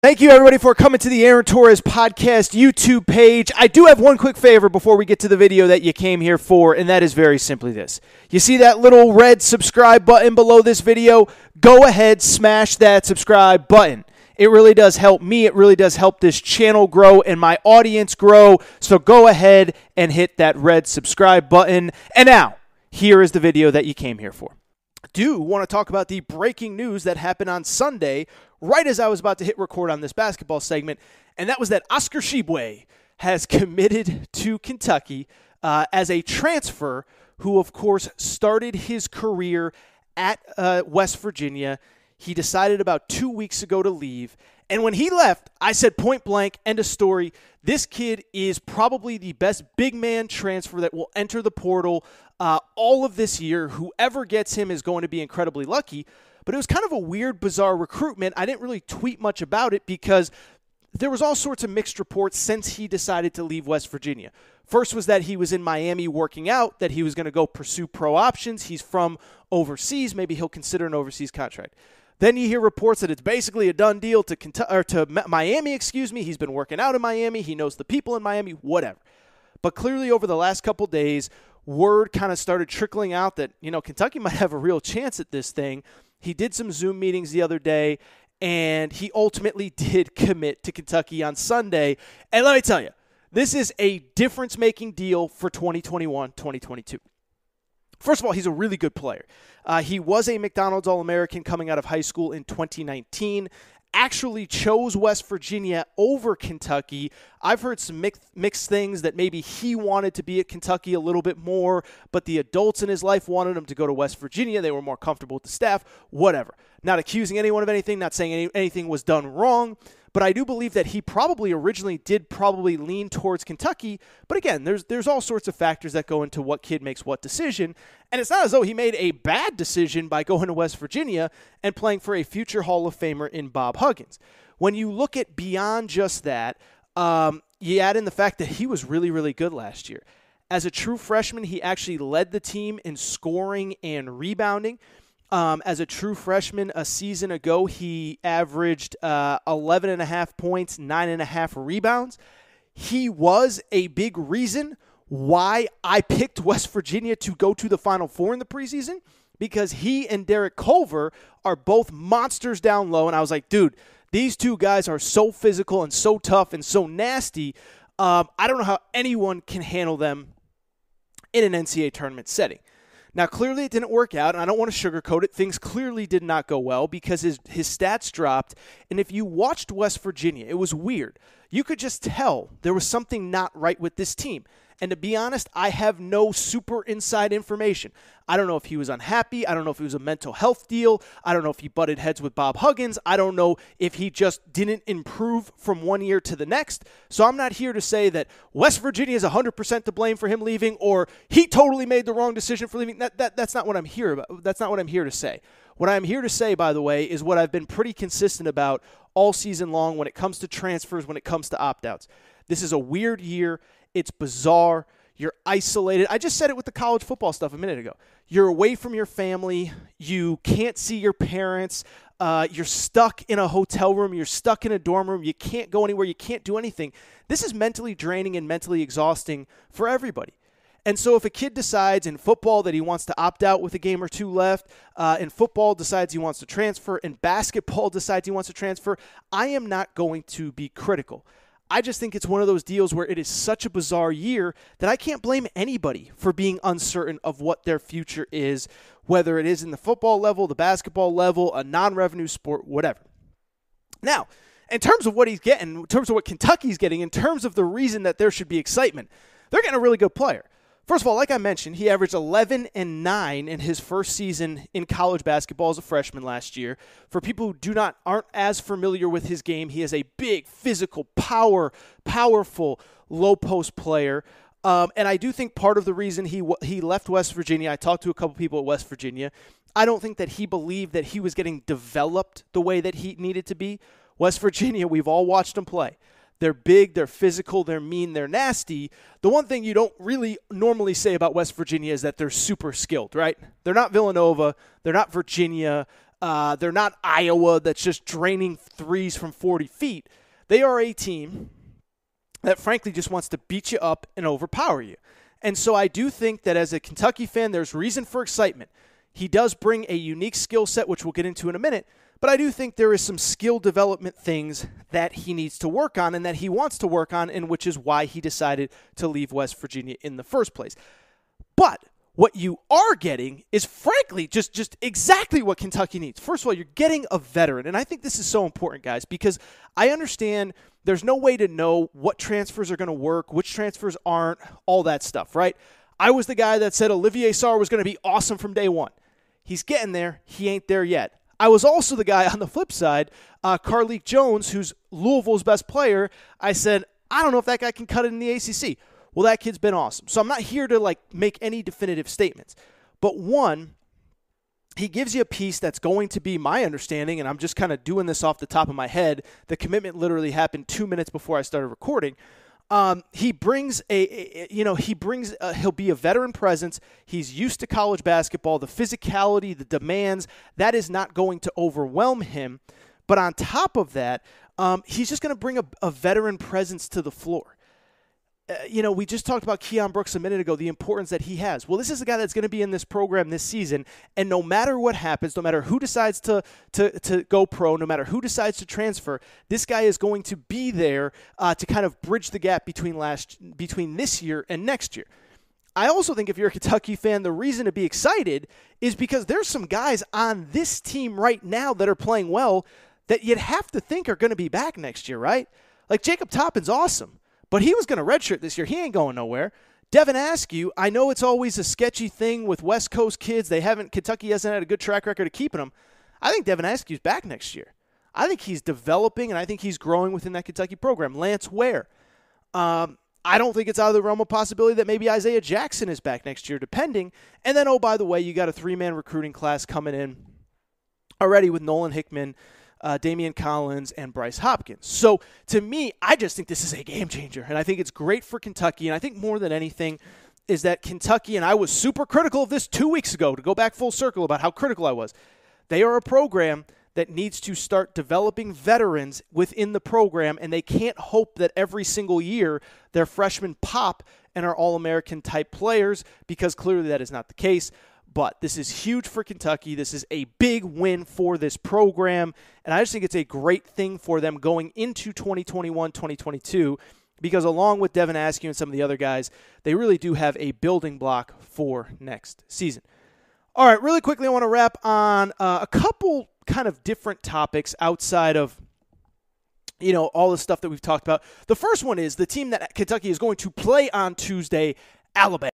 Thank you, everybody, for coming to the Aaron Torres Podcast YouTube page. I do have one quick favor before we get to the video that you came here for, and that is very simply this. You see that little red subscribe button below this video? Go ahead, smash that subscribe button. It really does help me. It really does help this channel grow and my audience grow. So go ahead and hit that red subscribe button. And now, here is the video that you came here for. I do want to talk about the breaking news that happened on Sunday, right as I was about to hit record on this basketball segment, and that was that Oscar Tshiebwe has committed to Kentucky as a transfer who, of course, started his career at West Virginia. He decided about 2 weeks ago to leave, and when he left, I said point blank, end of story, this kid is probably the best big man transfer that will enter the portal all of this year. Whoever gets him is going to be incredibly lucky. But it was kind of a weird, bizarre recruitment. I didn't really tweet much about it because there was all sorts of mixed reports since he decided to leave West Virginia. First was that he was in Miami working out, that he was going to go pursue pro options. He's from overseas. Maybe he'll consider an overseas contract. Then you hear reports that it's basically a done deal to Miami. He's been working out in Miami. He knows the people in Miami, whatever. But clearly over the last couple days, word kind of started trickling out that, Kentucky might have a real chance at this thing. He did some Zoom meetings the other day, and he ultimately did commit to Kentucky on Sunday. And let me tell you, this is a difference-making deal for 2021-2022. First of all, he's a really good player. He was a McDonald's All-American coming out of high school in 2019. Actually chose West Virginia over Kentucky. I've heard some mixed things that maybe he wanted to be at Kentucky a little bit more, but the adults in his life wanted him to go to West Virginia. They were more comfortable with the staff, whatever. Not accusing anyone of anything, not saying anything was done wrong, but I do believe that he probably originally did lean towards Kentucky. But again, there's all sorts of factors that go into what kid makes what decision. And it's not as though he made a bad decision by going to West Virginia and playing for a future Hall of Famer in Bob Huggins. When you look at beyond just that, you add in the fact that he was really, really good last year. As a true freshman, he actually led the team in scoring and rebounding. As a true freshman a season ago, he averaged 11.5 points, 9.5 rebounds. He was a big reason why I picked West Virginia to go to the Final Four in the preseason, because he and Derek Culver are both monsters down low. And I was like, dude, these two guys are so physical and so tough and so nasty. I don't know how anyone can handle them in an NCAA tournament setting. Now, clearly it didn't work out, and I don't want to sugarcoat it. Things clearly did not go well because his stats dropped. And if you watched West Virginia, it was weird. You could just tell there was something not right with this team. And to be honest, I have no super inside information. I don't know if he was unhappy. I don't know if it was a mental health deal. I don't know if he butted heads with Bob Huggins. I don't know if he just didn't improve from one year to the next. So I'm not here to say that West Virginia is 100% to blame for him leaving, or he totally made the wrong decision for leaving. That's not what I'm here about. That's not what I'm here to say. What I'm here to say, by the way, is what I've been pretty consistent about all season long when it comes to transfers, when it comes to opt-outs. This is a weird year. It's bizarre. You're isolated. I just said it with the college football stuff a minute ago. You're away from your family. You can't see your parents. You're stuck in a hotel room. You're stuck in a dorm room. You can't go anywhere. You can't do anything. This is mentally draining and mentally exhausting for everybody. And so if a kid decides in football that he wants to opt out with a game or two left, in football decides he wants to transfer, in basketball decides he wants to transfer, I am not going to be critical. I just think it's one of those deals where it is such a bizarre year that I can't blame anybody for being uncertain of what their future is, whether it is in the football level, the basketball level, a non-revenue sport, whatever. Now, in terms of what he's getting, in terms of what Kentucky's getting, in terms of the reason that there should be excitement, they're getting a really good player. First of all, like I mentioned, he averaged 11 and 9 in his first season in college basketball as a freshman last year. For people who aren't as familiar with his game, he is a big, physical, powerful, low-post player. And I do think part of the reason he left West Virginia, I talked to a couple people at West Virginia, I don't think that he believed that he was getting developed the way that he needed to be. West Virginia, we've all watched him play. They're big, they're physical, they're mean, they're nasty. The one thing you don't really normally say about West Virginia is that they're super skilled, right? They're not Villanova. They're not Virginia. They're not Iowa that's just draining threes from 40 feet. They are a team that frankly just wants to beat you up and overpower you. And so I do think that as a Kentucky fan, there's reason for excitement. He does bring a unique skill set, which we'll get into in a minute, but I do think there is some skill development things that he needs to work on and that he wants to work on, and which is why he decided to leave West Virginia in the first place. But what you are getting is, frankly, just exactly what Kentucky needs. First of all, you're getting a veteran, and I think this is so important, guys, because I understand there's no way to know what transfers are going to work, which transfers aren't, all that stuff, right? I was the guy that said Olivier Sarr was going to be awesome from day one. He's getting there. He ain't there yet. I was also the guy on the flip side, Carlik Jones, who's Louisville's best player. I said, I don't know if that guy can cut it in the ACC. Well, that kid's been awesome. So I'm not here to make any definitive statements. But one, he gives you a piece that's going to be my understanding, and I'm just kind of doing this off the top of my head. The commitment literally happened 2 minutes before I started recording. He brings he'll be a veteran presence. He's used to college basketball, the physicality, the demands, that is not going to overwhelm him. But on top of that, he's just going to bring a veteran presence to the floor. We just talked about Keon Brooks a minute ago, the importance that he has. Well, this is a guy that's going to be in this program this season, and no matter what happens, no matter who decides to go pro, no matter who decides to transfer, this guy is going to be there to kind of bridge the gap between this year and next year. I also think if you're a Kentucky fan, the reason to be excited is because there's some guys on this team right now that are playing well that you'd have to think are going to be back next year, right? Like Jacob Toppin's awesome. But he was going to redshirt this year. He ain't going nowhere. Devin Askew, I know it's always a sketchy thing with West Coast kids. Kentucky hasn't had a good track record of keeping them. I think Devin Askew's back next year. I think he's developing, and I think he's growing within that Kentucky program. Lance Ware. I don't think it's out of the realm of possibility that maybe Isaiah Jackson is back next year, depending. And then, oh, by the way, you got a 3-man recruiting class coming in already with Nolan Hickman, Damian Collins, and Bryce Hopkins. So, to me, I just think this is a game changer, and I think it's great for Kentucky, and I think more than anything is that Kentucky, and I was super critical of this 2 weeks ago, to go back full circle about how critical I was, they are a program that needs to start developing veterans within the program, and they can't hope that every single year their freshmen pop and are All-American type players, because clearly that is not the case. But this is huge for Kentucky. This is a big win for this program. And I just think it's a great thing for them going into 2021, 2022, because along with Devin Askew and some of the other guys, they really do have a building block for next season. All right, really quickly, I want to wrap on a couple kind of different topics outside of all the stuff that we've talked about. The first one is the team that Kentucky is going to play on Tuesday, Alabama.